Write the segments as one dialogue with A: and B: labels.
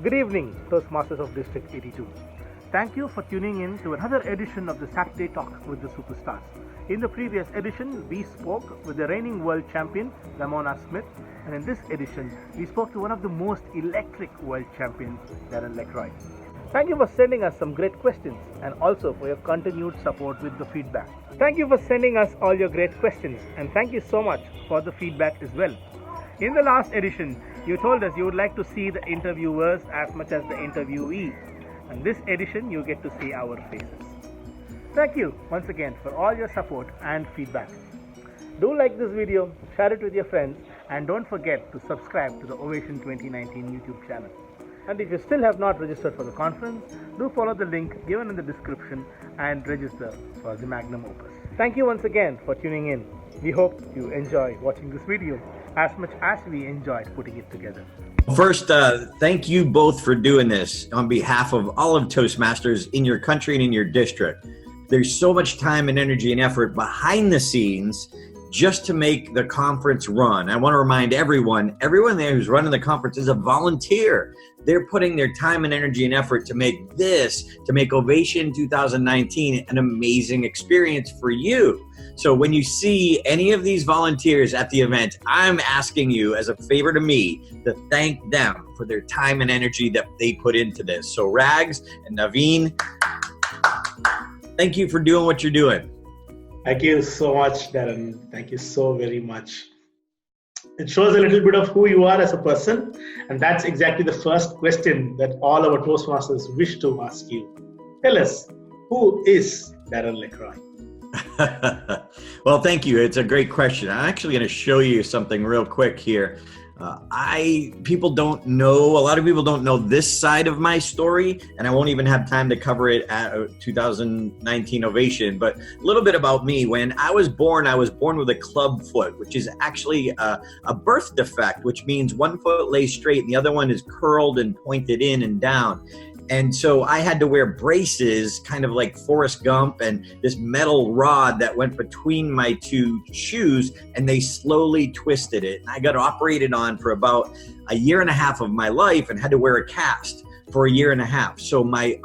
A: Good evening, Toastmasters of District 82. Thank you for tuning in to another edition of the Saturday Talk with the Superstars. In the previous edition, we spoke with the reigning world champion, Ramona Smith, and in this edition, we spoke to one of the most electric world champions, Darren Lacroix. Thank you for sending us some great questions and also for your continued support with the feedback. Thank you for sending us all your great questions and thank you so much for the feedback as well. In the last edition, you told us you would like to see the interviewers as much as the interviewees. And this edition, you get to see our faces. Thank you once again for all your support and feedback. Do like this video, share it with your friends, and don't forget to subscribe to the Ovation 2019 YouTube channel. And if you still have not registered for the conference, do follow the link given in the description and register for the Magnum Opus. Thank you once again for tuning in. We hope you enjoy watching this video as much as we enjoyed putting it together.
B: First, thank you both for doing this on behalf of all of Toastmasters in your country and in your district. There's so much time and energy and effort behind the scenes just to make the conference run. I want to remind everyone there who's running the conference is a volunteer. They're putting their time and energy and effort to make Ovation 2019 an amazing experience for you. So when you see any of these volunteers at the event, I'm asking you as a favor to me to thank them for their time and energy that they put into this. So Rags and Naveen, thank you for doing what you're doing.
C: Thank you so much, Darren. Thank you so very much. It shows a little bit of who you are as a person, and that's exactly the first question that all our Toastmasters wish to ask you. Tell us, who is Darren Lacroix?
B: Well, thank you. It's a great question. I'm actually going to show you something real quick here. A lot of people don't know this side of my story, and I won't even have time to cover it at 2019 Ovation, but a little bit about me. When I was born with a club foot, which is actually a birth defect, which means one foot lays straight and the other one is curled and pointed in and down. And so I had to wear braces, kind of like Forrest Gump, and this metal rod that went between my two shoes, and they slowly twisted it. And I got operated on for about a year and a half of my life and had to wear a cast for a year and a half. So my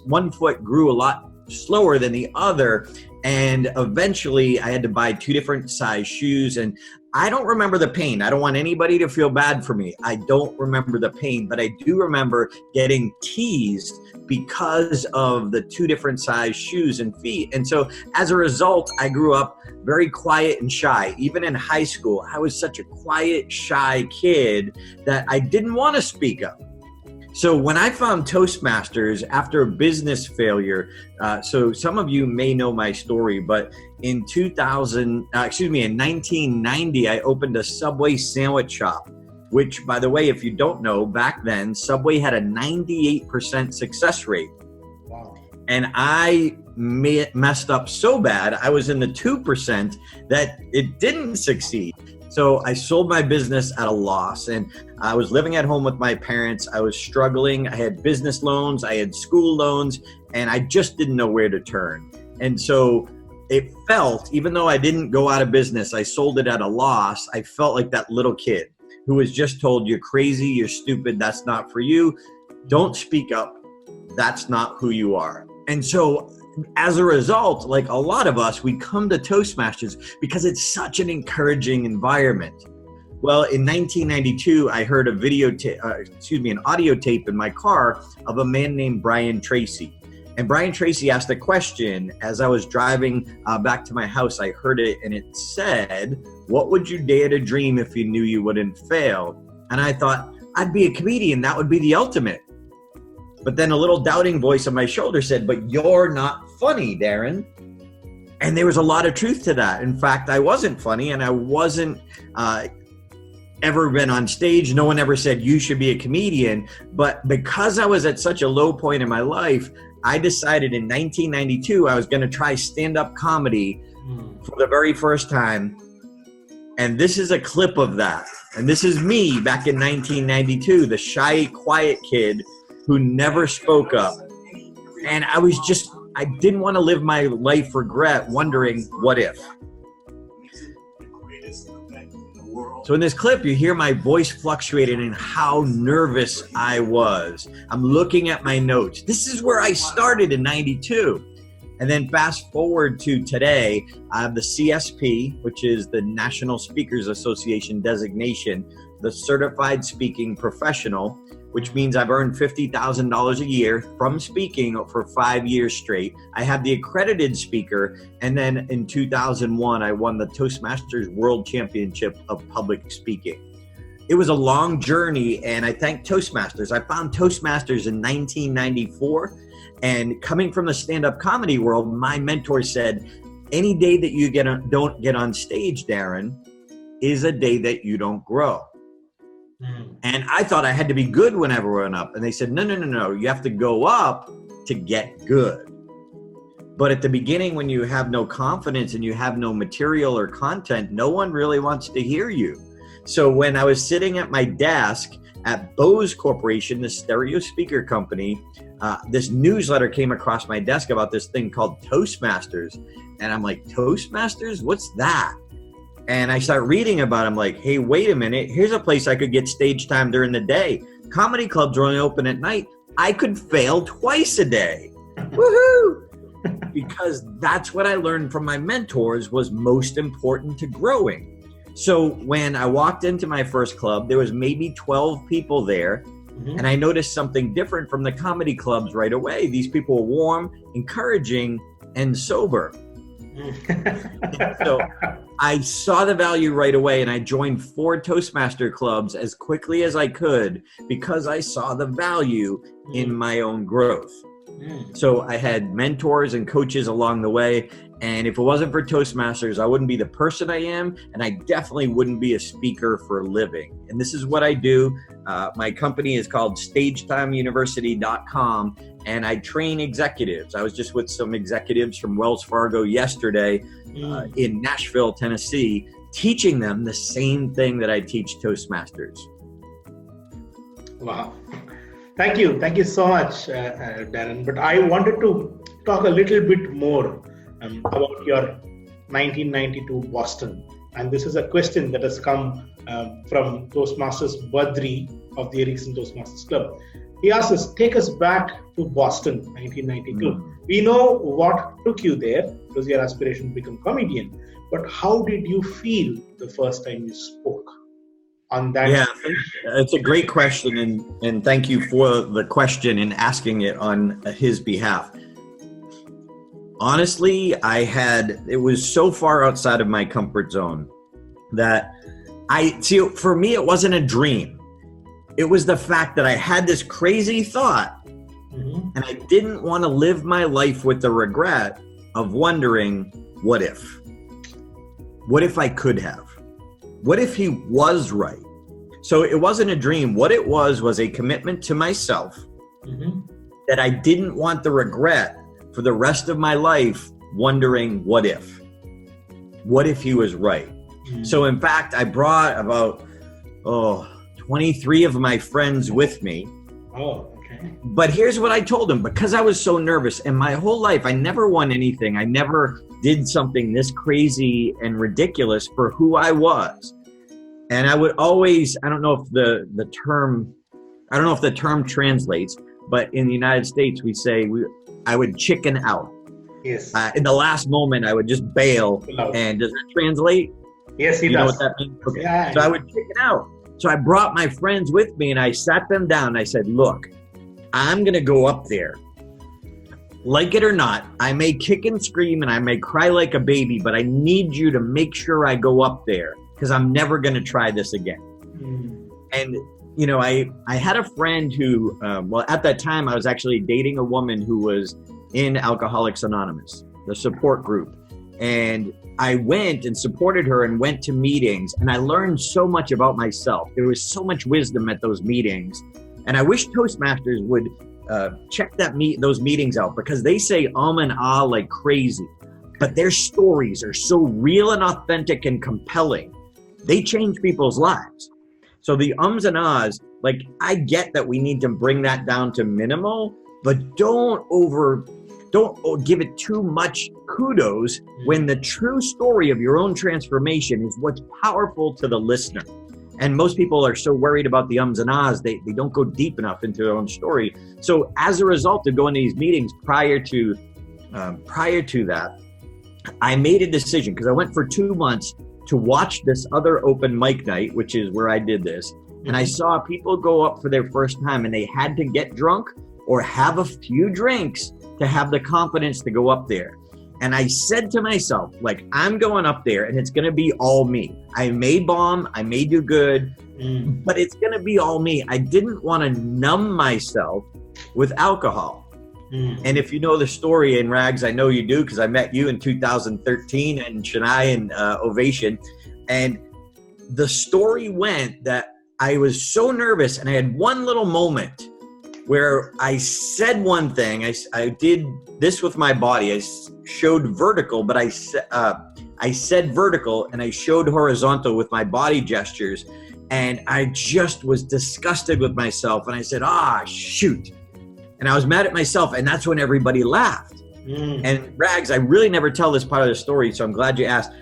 B: one foot grew a lot slower than the other, and eventually I had to buy two different size shoes. And I don't remember the pain. I don't want anybody to feel bad for me. I don't remember the pain, but I do remember getting teased because of the two different size shoes and feet. And so as a result, I grew up very quiet and shy. Even in high school, I was such a quiet, shy kid that I didn't want to speak up. So when I found Toastmasters after a business failure, so some of you may know my story, but in 1990, I opened a Subway sandwich shop, which, by the way, if you don't know, back then, Subway had a 98% success rate.
C: Wow.
B: And I messed up so bad, I was in the 2% that it didn't succeed. So I sold my business at a loss, and I was living at home with my parents. I was struggling. I had business loans, I had school loans, and I just didn't know where to turn. And so it felt, even though I didn't go out of business, I sold it at a loss, I felt like that little kid who was just told, you're crazy, you're stupid, that's not for you. Don't speak up. That's not who you are. And so as a result, like a lot of us, we come to Toastmasters because it's such an encouraging environment. Well, in 1992, I heard an audio tape in my car of a man named Brian Tracy. And Brian Tracy asked a question as I was driving back to my house. I heard it and it said, what would you dare to dream if you knew you wouldn't fail? And I thought, I'd be a comedian. That would be the ultimate. But then a little doubting voice on my shoulder said, but you're not funny, Darren. And there was a lot of truth to that. In fact, I wasn't funny, and I wasn't ever been on stage. No one ever said you should be a comedian. But because I was at such a low point in my life, I decided in 1992 I was going to try stand-up comedy for the very first time. And this is a clip of that. And this is me back in 1992, the shy, quiet kid who never spoke up. And I didn't want to live my life regret wondering what if. So in this clip, you hear my voice fluctuating and how nervous I was. I'm looking at my notes. This is where I started in 92. And then fast forward to today, I have the CSP, which is the National Speakers Association designation, the Certified Speaking Professional, which means I've earned $50,000 a year from speaking for 5 years straight. I have the accredited speaker, and then in 2001, I won the Toastmasters World Championship of Public Speaking. It was a long journey, and I thank Toastmasters. I found Toastmasters in 1994, and coming from the stand-up comedy world, my mentor said, any day that you don't get on stage, Darren, is a day that you don't grow. And I thought I had to be good whenever I went up. And they said, no, you have to go up to get good. But at the beginning, when you have no confidence and you have no material or content, no one really wants to hear you. So when I was sitting at my desk at Bose Corporation, the stereo speaker company, this newsletter came across my desk about this thing called Toastmasters. And I'm like, Toastmasters? What's that? And I start reading about it. I'm like, hey, wait a minute. Here's a place I could get stage time during the day. Comedy clubs are only open at night. I could fail twice a day. Woohoo! Because that's what I learned from my mentors was most important to growing. So when I walked into my first club, there was maybe 12 people there. And I noticed something different from the comedy clubs right away. These people were warm, encouraging, and sober. So I saw the value right away, and I joined 4 Toastmaster clubs as quickly as I could because I saw the value in my own growth. So I had mentors and coaches along the way, and if it wasn't for Toastmasters, I wouldn't be the person I am, and I definitely wouldn't be a speaker for a living. And this is what I do. My company is called StagetimeUniversity.com, and I train executives. I was just with some executives from Wells Fargo yesterday in Nashville, Tennessee, teaching them the same thing that I teach Toastmasters.
C: Wow. Thank you. Thank you so much, Darren. But I wanted to talk a little bit more about your 1992 Boston. And this is a question that has come from Toastmasters Badri of the Erickson Toastmasters Club. He asks us, take us back to Boston, 1992. We know what took you there. It was your aspiration to become a comedian. But how did you feel the first time you spoke on that?
B: Yeah, it's a great question. And thank you for the question and asking it on his behalf. Honestly, it was so far outside of my comfort zone that for me, it wasn't a dream. It was the fact that I had this crazy thought and I didn't want to live my life with the regret of wondering, what if? What if I could have? What if he was right? So it wasn't a dream. What it was a commitment to myself that I didn't want the regret for the rest of my life wondering, what if? What if he was right? So in fact, I brought about 23 of my friends with me.
C: Oh, okay.
B: But here's what I told them, because I was so nervous, and my whole life, I never won anything. I never did something this crazy and ridiculous for who I was. And I would always, I don't know if the term translates, but in the United States, we say I would chicken out.
C: Yes.
B: In the last moment, I would just bail. And does that translate?
C: Yes,
B: you know what that means? Okay. Yeah, so I would chicken out. So I brought my friends with me and I sat them down and I said, look, I'm going to go up there. Like it or not, I may kick and scream and I may cry like a baby, but I need you to make sure I go up there because I'm never going to try this again. And, you know, I had a friend who, at that time I was actually dating a woman who was in Alcoholics Anonymous, the support group. And I went and supported her and went to meetings, and I learned so much about myself. There was so much wisdom at those meetings. And I wish Toastmasters would check those meetings out, because they say and ah like crazy, but their stories are so real and authentic and compelling. They change people's lives. So the ums and ahs, like, I get that we need to bring that down to minimal, but don't don't give it too much kudos when the true story of your own transformation is what's powerful to the listener. And most people are so worried about the ums and ahs, they don't go deep enough into their own story. So as a result of going to these meetings prior to that, I made a decision, because I went for 2 months to watch this other open mic night, which is where I did this. And I saw people go up for their first time and they had to get drunk or have a few drinks to have the confidence to go up there. And I said to myself, like, I'm going up there and it's going to be all me. I may bomb, I may do good, but it's going to be all me. I didn't want to numb myself with alcohol. And if you know the story in Rags, I know you do, because I met you in 2013 in Chennai and Ovation. And the story went that I was so nervous, and I had one little moment where I said one thing. I did this with my body. I showed vertical, but I said vertical and I showed horizontal with my body gestures. And I just was disgusted with myself. And I said, shoot. And I was mad at myself. And that's when everybody laughed. And Rags, I really never tell this part of the story, so I'm glad you asked.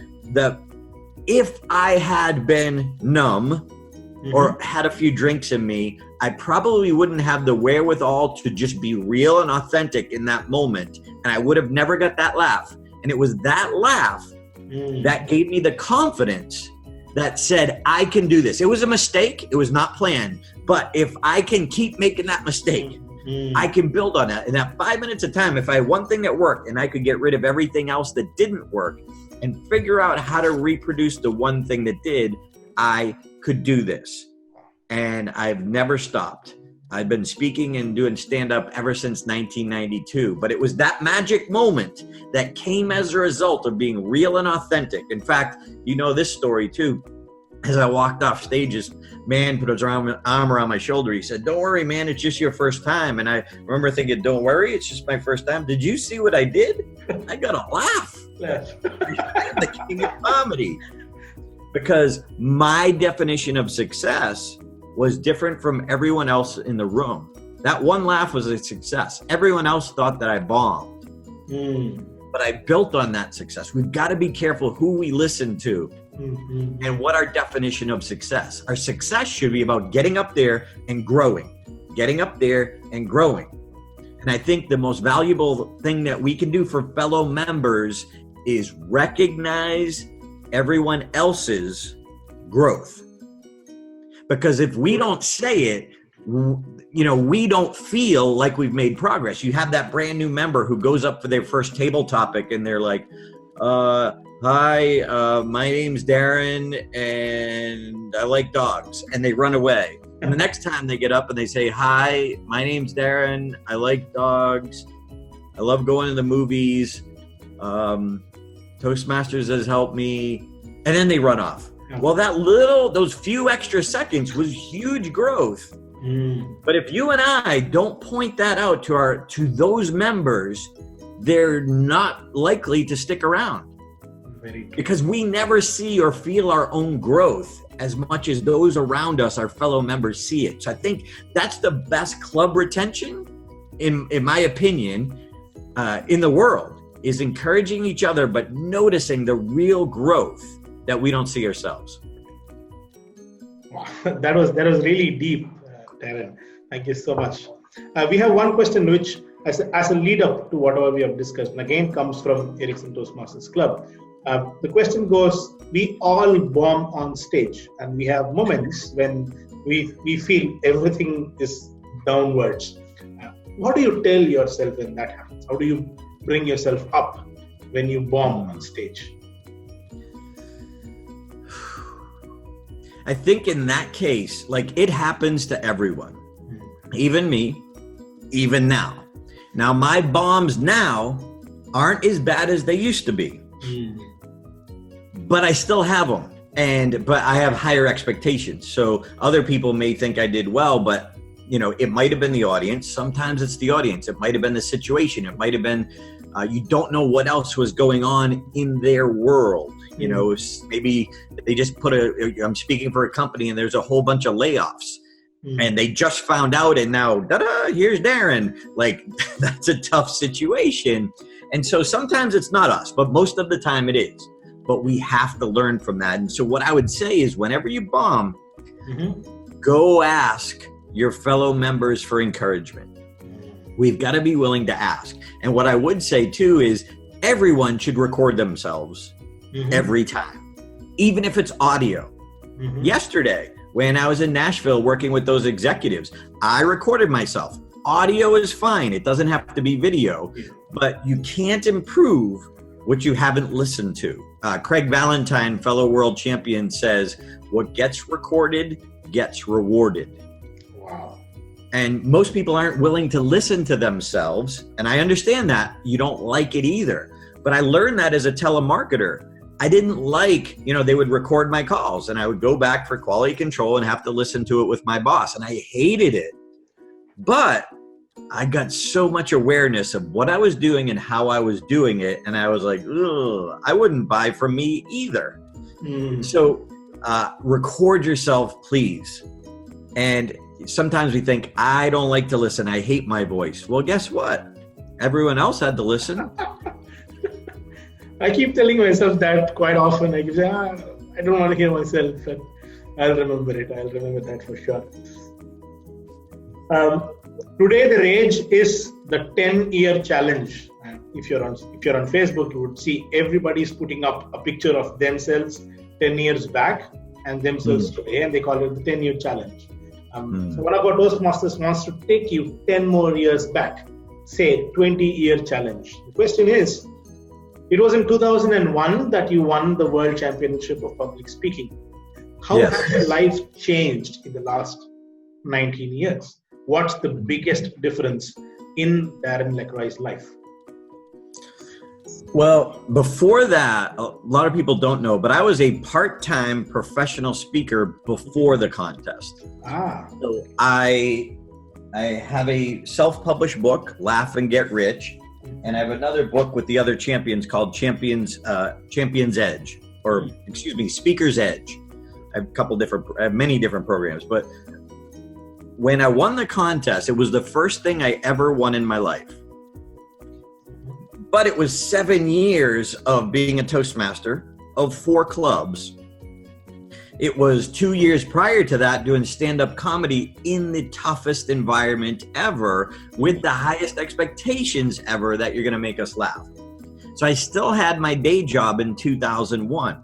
B: If I had been numb or had a few drinks in me, I probably wouldn't have the wherewithal to just be real and authentic in that moment. And I would have never got that laugh. And it was that laugh that gave me the confidence that said, I can do this. It was a mistake. It was not planned. But if I can keep making that mistake, I can build on that. In that 5 minutes of time, if I had one thing that worked and I could get rid of everything else that didn't work and figure out how to reproduce the one thing that did, I could do this. And I've never stopped. I've been speaking and doing stand-up ever since 1992. But it was that magic moment that came as a result of being real and authentic. In fact, you know this story too. As I walked off stage, this man put his arm around my shoulder. He said, "Don't worry, man, it's just your first time." And I remember thinking, "Don't worry, it's just my first time. Did you see what I did? I got a laugh." I'm the king of comedy. Because my definition of success was different from everyone else in the room. That one laugh was a success. Everyone else thought that I bombed. But I built on that success. We've got to be careful who we listen to and what our definition of success. Our success should be about getting up there and growing. Getting up there and growing. And I think the most valuable thing that we can do for fellow members is recognize everyone else's growth. Because if we don't say it, we don't feel like we've made progress. You have that brand new member who goes up for their first table topic and they're like, hi, my name's Darren and I like dogs. And they run away. And the next time they get up and they say, hi, my name's Darren, I like dogs, I love going to the movies, Toastmasters has helped me, and then they run off. Well, those few extra seconds was huge growth. But if you and I don't point that out to those members, they're not likely to stick around. Because we never see or feel our own growth as much as those around us, our fellow members, see it. So I think that's the best club retention, in my opinion, in the world, is encouraging each other, but noticing the real growth that we don't see ourselves.
C: Wow. That was really deep, Darren. Thank you so much. We have one question which, as a lead up to whatever we have discussed, and again comes from Ericsson Toastmasters Club. The question goes, we all bomb on stage, and we have moments when we feel everything is downwards. What do you tell yourself when that happens? How do you bring yourself up when you bomb on stage?
B: I think in that case, like, it happens to everyone, even me, even now. Now, my bombs now aren't as bad as they used to be, but I still have them. But I have higher expectations. So other people may think I did well, but it might have been the audience. Sometimes it's the audience. It might have been the situation. It might have been, you don't know what else was going on in their world. Maybe they just I'm speaking for a company and there's a whole bunch of layoffs. and they just found out, and now, here's Darren. Like, that's a tough situation. And so sometimes it's not us, but most of the time it is. But we have to learn from that. And so what I would say is whenever you bomb, go ask your fellow members for encouragement. We've got to be willing to ask. And what I would say too is everyone should record themselves every time, even if it's audio. Yesterday, when I was in Nashville working with those executives, I recorded myself. Audio is fine. It doesn't have to be video, but you can't improve what you haven't listened to. Craig Valentine, fellow world champion, says, what gets recorded gets rewarded.
C: Wow.
B: And most people aren't willing to listen to themselves. And I understand that. You don't like it either. But I learned that as a telemarketer. I didn't like, they would record my calls and I would go back for quality control and have to listen to it with my boss. And I hated it. But I got so much awareness of what I was doing and how I was doing it. And I was like, ugh, I wouldn't buy from me either. So record yourself, please. And sometimes we think, I don't like to listen. I hate my voice. Well, guess what? Everyone else had to listen.
C: I keep telling myself that quite often. I say, I don't want to hear myself, but I'll remember it. I'll remember that for sure. Today, the rage is the 10-year challenge. If you're on Facebook, you would see everybody's putting up a picture of themselves 10 years back and themselves today, and they call it the 10-year challenge. So one of our Toastmasters wants to take you 10 more years back, say 20-year challenge. The question is, it was in 2001 that you won the World Championship of Public Speaking. How has your life changed in the last 19 years? What's the biggest difference in Darren Lacroix's life?
B: Well, before that, a lot of people don't know, but I was a part-time professional speaker before the contest. So I have a self-published book, Laugh and Get Rich, and I have another book with the other champions called Champion's Edge, or excuse me, Speaker's Edge. I have many different programs, but when I won the contest, it was the first thing I ever won in my life. But it was 7 years of being a Toastmaster of 4 clubs. It was 2 years prior to that doing stand-up comedy in the toughest environment ever with the highest expectations ever that you're going to make us laugh. So I still had my day job in 2001.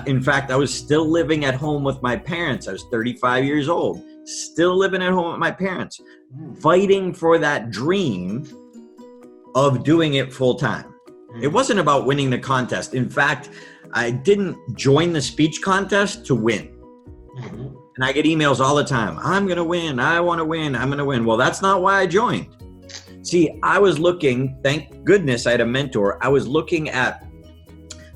B: In fact, I was still living at home with my parents. I was 35 years old, still living at home with my parents, fighting for that dream of doing it full time. It wasn't about winning the contest. In fact, I didn't join the speech contest to win. And I get emails all the time. I'm going to win. I want to win. I'm going to win. Well, that's not why I joined. See, I was looking, thank goodness I had a mentor. I was looking at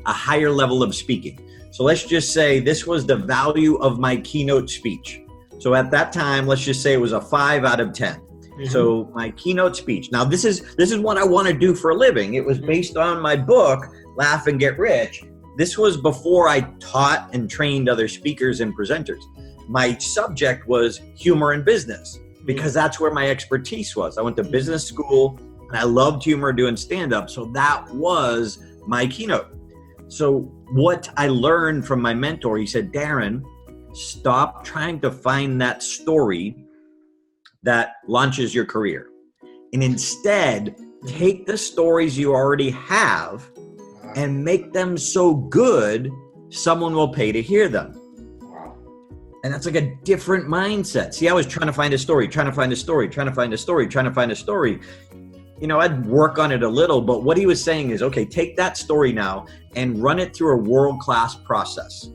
B: a higher level of speaking. So let's just say this was the value of my keynote speech. So at that time, let's just say it was a 5 out of 10. So my keynote speech. Now this is what I want to do for a living. It was based on my book, Laugh and Get Rich. This was before I taught and trained other speakers and presenters. My subject was humor and business because that's where my expertise was. I went to business school and I loved humor doing stand-up. So that was my keynote. So what I learned from my mentor, he said, Darren, stop trying to find that story that launches your career. And instead, take the stories you already have and make them so good, someone will pay to hear them. And that's like a different mindset. See, I was trying to find a story. I'd work on it a little, but what he was saying is, okay, take that story now and run it through a world-class process.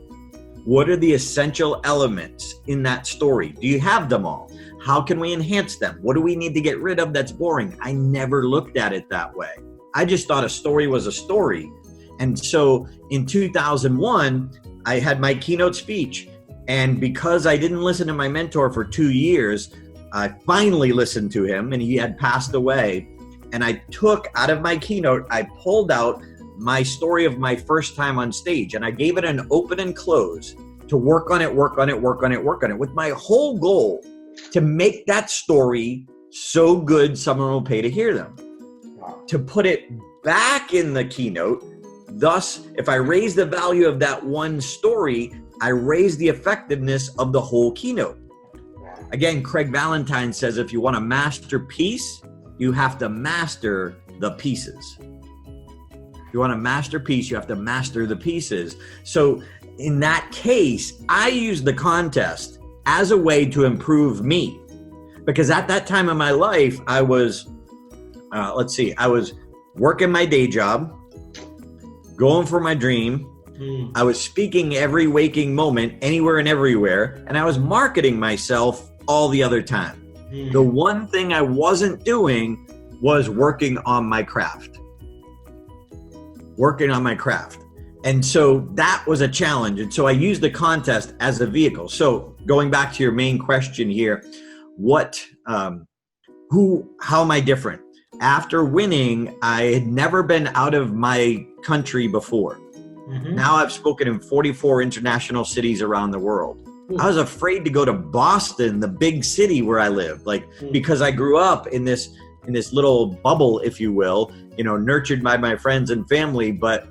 B: What are the essential elements in that story? Do you have them all? How can we enhance them? What do we need to get rid of that's boring? I never looked at it that way. I just thought a story was a story. And so in 2001, I had my keynote speech. And because I didn't listen to my mentor for 2 years, I finally listened to him and he had passed away. And I took out of my keynote, I pulled out my story of my first time on stage and I gave it an open and close to work on it with my whole goal to make that story so good someone will pay to hear them.
C: Wow.
B: To put it back in the keynote, thus, if I raise the value of that one story, I raise the effectiveness of the whole keynote. Again, Craig Valentine says, if you want to master peace, you have to master the pieces. If you want to master peace, you have to master the pieces. So in that case, I use the contest as a way to improve me. Because at that time in my life, I was, I was working my day job, going for my dream. I was speaking every waking moment, anywhere and everywhere, and I was marketing myself all the other time. The one thing I wasn't doing was working on my craft. And so that was a challenge. And so I used the contest as a vehicle. So going back to your main question here, how am I different? After winning, I had never been out of my country before. Now I've spoken in 44 international cities around the world. I was afraid to go to Boston, the big city where I live, because I grew up in this little bubble, if you will, nurtured by my friends and family, but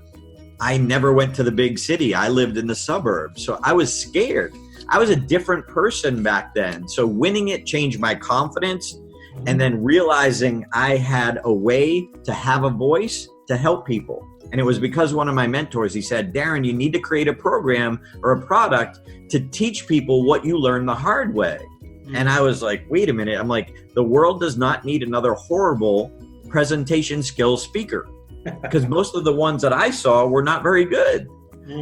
B: I never went to the big city. I lived in the suburbs. So I was scared. I was a different person back then. So winning it changed my confidence, and then realizing I had a way to have a voice to help people. And it was because one of my mentors, he said, Darren, you need to create a program or a product to teach people what you learned the hard way. And I was like, wait a minute. I'm like, the world does not need another horrible presentation skills speaker, because most of the ones that I saw were not very good.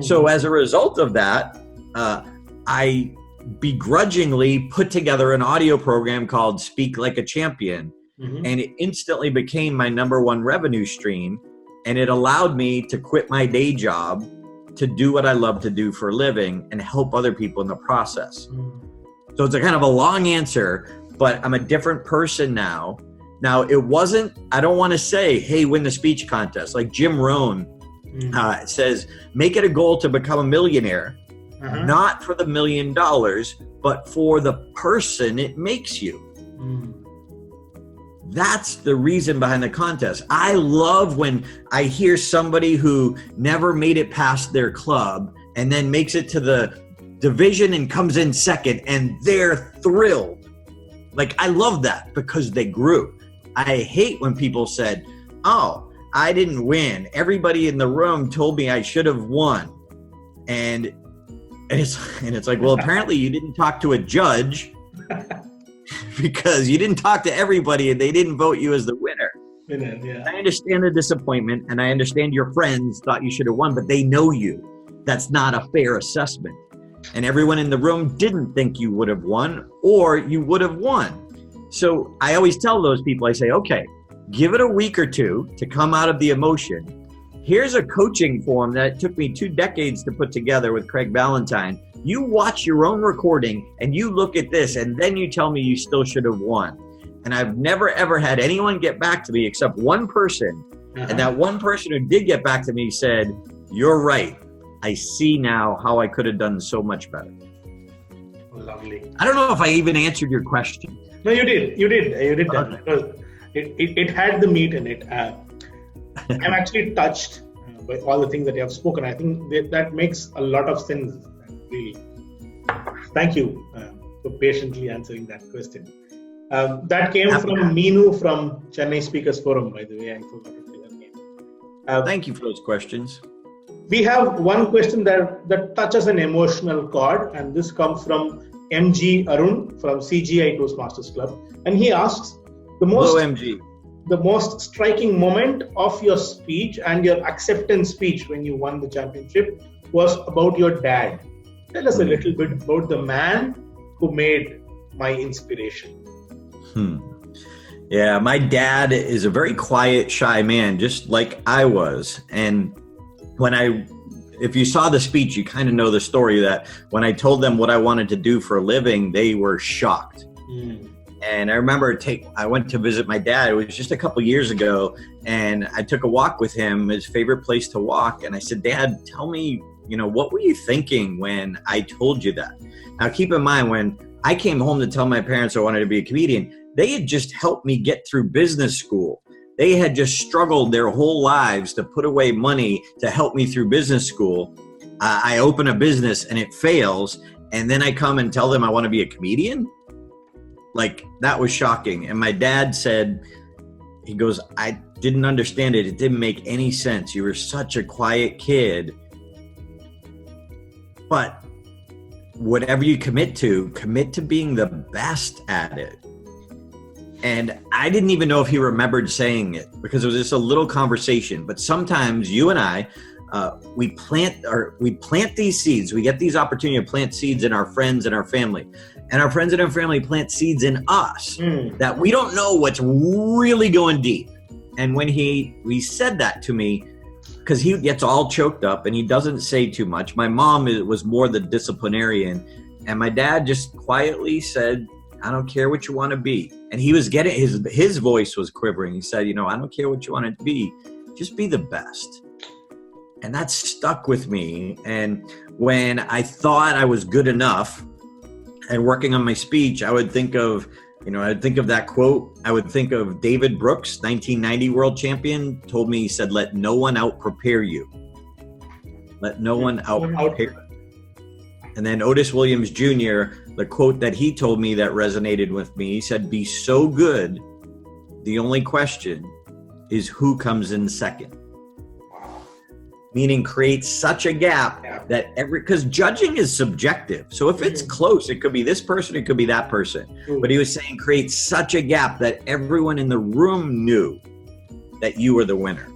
B: So as a result of that, I begrudgingly put together an audio program called Speak Like a Champion. And it instantly became my #1 revenue stream. And it allowed me to quit my day job to do what I love to do for a living and help other people in the process. So it's a kind of a long answer, but I'm a different person now. Now, it wasn't, I don't want to say, hey, win the speech contest. Like Jim Rohn says, make it a goal to become a millionaire, not for the $1 million, but for the person it makes you. That's the reason behind the contest. I love when I hear somebody who never made it past their club and then makes it to the division and comes in second and they're thrilled. Like, I love that because they grew. I hate when people said, oh, I didn't win. Everybody in the room told me I should have won. And it's like, well, apparently you didn't talk to a judge because you didn't talk to everybody and they didn't vote you as the winner.
C: Yeah.
B: I understand the disappointment and I understand your friends thought you should have won, but they know you. That's not a fair assessment. And everyone in the room didn't think you would have won or you would have won. So I always tell those people, I say, okay, give it a week or two to come out of the emotion. Here's a coaching form that took me 2 decades to put together with Craig Valentine. You watch your own recording and you look at this and then you tell me you still should have won. And I've never, ever had anyone get back to me except one person. And that one person who did get back to me said, you're right. I see now how I could have done so much better.
C: Lovely.
B: I don't know if I even answered your question.
C: No, you did. You did that
B: Okay.
C: because it had the meat in it. I'm actually touched by all the things that you have spoken. I think that makes a lot of sense. Really. Thank you for patiently answering that question. That came from Meenu from Chennai Speakers Forum, by the way. I forgot to say her name.
B: Thank you for those questions.
C: We have one question that touches an emotional chord, and this comes from MG Arun from CGI Toastmasters Club. And he asks,
B: Hello, MG.
C: the most striking moment of your speech and your acceptance speech when you won the championship was about your dad. Tell us a little bit about the man who made my inspiration.
B: Yeah, my dad is a very quiet, shy man, just like I was. And if you saw the speech, you kind of know the story that when I told them what I wanted to do for a living, they were shocked. And I remember I went to visit my dad. It was just a couple years ago, and I took a walk with him, his favorite place to walk. And I said, Dad, tell me, what were you thinking when I told you that? Now, keep in mind, when I came home to tell my parents I wanted to be a comedian. They had just helped me get through business school. They had just struggled their whole lives to put away money to help me through business school. I open a business and it fails, and then I come and tell them I want to be a comedian? Like, that was shocking. And my dad said, he goes, I didn't understand it. It didn't make any sense. You were such a quiet kid. But whatever you commit to being the best at it. And I didn't even know if he remembered saying it because it was just a little conversation. But sometimes you and I, we plant these seeds. We get these opportunities to plant seeds in our friends and our family. And our friends and our family plant seeds in us that we don't know what's really going deep. And when he said that to me, because he gets all choked up and he doesn't say too much. My mom was more the disciplinarian. And my dad just quietly said, I don't care what you want to be. And he was getting, his voice was quivering. He said, I don't care what you want to be. Just be the best. And that stuck with me. And when I thought I was good enough and working on my speech, I would think of, I'd think of that quote. I would think of David Brooks, 1990 world champion, told me, he said, let no one out prepare you. Let no one out prepare you. And then Otis Williams Jr., the quote that he told me that resonated with me, he said, be so good, the only question is who comes in second. Meaning create such a gap that because judging is subjective. So if it's close, it could be this person, it could be that person. But he was saying create such a gap that everyone in the room knew that you were the winner.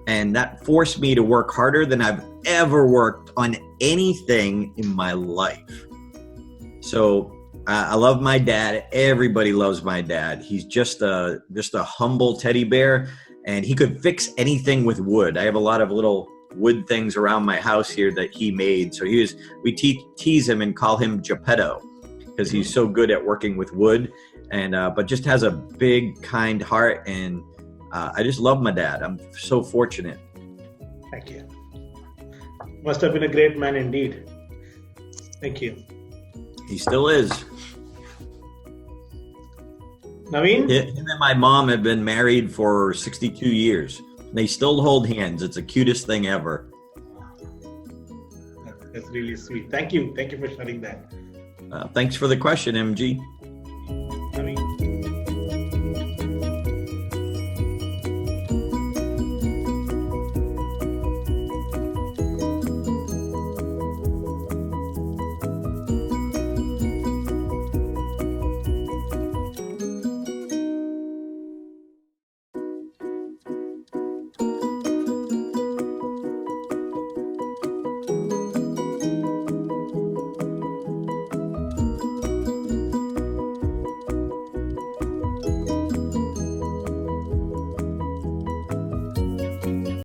B: And that forced me to work harder than I've ever worked on anything in my life. So I love my dad. Everybody loves my dad. He's just a humble teddy bear, and he could fix anything with wood. I have a lot of little wood things around my house here that he made. So we tease him and call him Geppetto because he's so good at working with wood, and but just has a big, kind heart. And I just love my dad. I'm so fortunate.
C: Thank you. Must have been a great man indeed. Thank you.
B: He still is.
C: Naveen?
B: Him and my mom have been married for 62 years. They still hold hands. It's the cutest thing ever.
C: That's really sweet. Thank you. Thank you for sharing that.
B: Thanks for the question, MG.